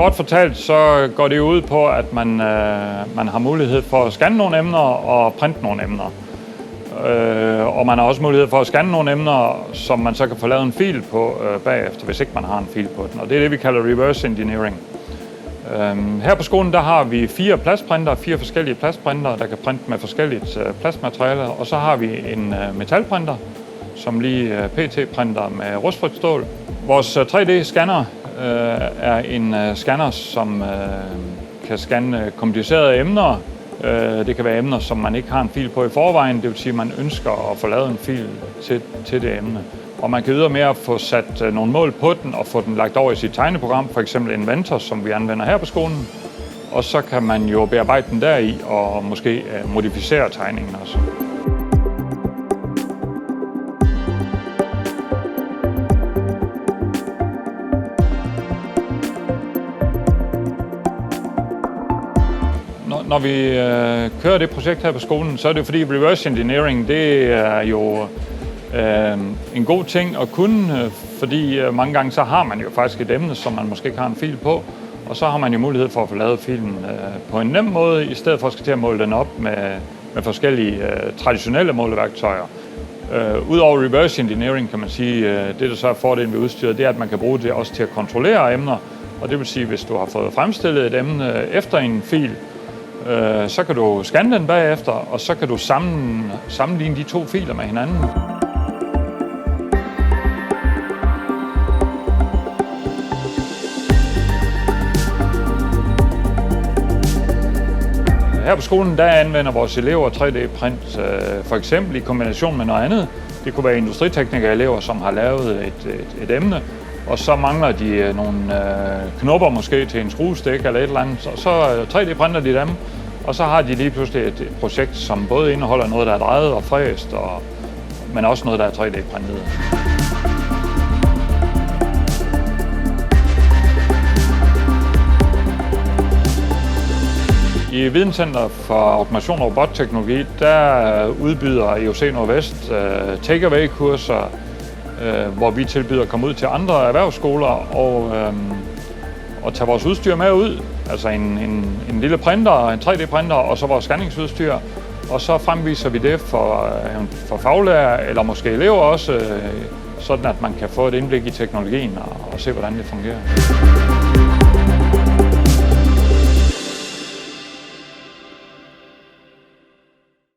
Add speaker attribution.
Speaker 1: Kort fortalt, så går det ud på, at man har mulighed for at scanne nogle emner og printe nogle emner. Og man har også mulighed for at scanne nogle emner, som man så kan få lavet en fil på bagefter, hvis ikke man har en fil på den. Og det er det, vi kalder reverse engineering. Her på skolen, der har vi 4 forskellige plastprintere, der kan printe med forskelligt plastmaterialer. Og så har vi en metalprinter, som lige PT-printer med rustfrit stål. Vores 3D-scanner er en scanner, som kan scanne komplicerede emner. Det kan være emner, som man ikke har en fil på i forvejen, det vil sige, at man ønsker at få lavet en fil til det emne. Og man kan ydermere få sat nogle mål på den og få den lagt over i sit tegneprogram, for eksempel Inventor, som vi anvender her på skolen. Og så kan man jo bearbejde den deri og måske modificere tegningen også. Når vi kører det projekt her på skolen, så er det fordi reverse engineering, det er jo en god ting at kunne, fordi mange gange så har man jo faktisk et emne, som man måske ikke har en fil på, og så har man jo mulighed for at få lavet filen på en nem måde, i stedet for at skal til at måle den op med forskellige traditionelle måleværktøjer. Udover reverse engineering kan man sige, det der så er fordelen ved udstyret, det er, at man kan bruge det også til at kontrollere emner, og det vil sige, hvis du har fået fremstillet et emne efter en fil, så kan du scanne den bagefter, og så kan du sammenligne de 2 filer med hinanden. Her på skolen, der anvender vores elever 3D-print for eksempel i kombination med noget andet. Det kunne være industriteknikerelever, som har lavet et emne, og så mangler de nogle knopper måske til en skruestik eller et eller andet, og så 3D-printer de dem, og så har de lige pludselig et projekt, som både indeholder noget, der er drejet og fræst, men også noget, der er 3D-printet. I Videnscenter for Automation og Robotteknologi, der udbyder EUC Nordvest takeaway-kurser, hvor vi tilbyder at komme ud til andre erhvervsskoler og tage vores udstyr med ud. Altså en lille printer, en 3D-printer og så vores scanningsudstyr. Og så fremviser vi det for faglærer eller måske elever også, sådan at man kan få et indblik i teknologien og se, hvordan det fungerer.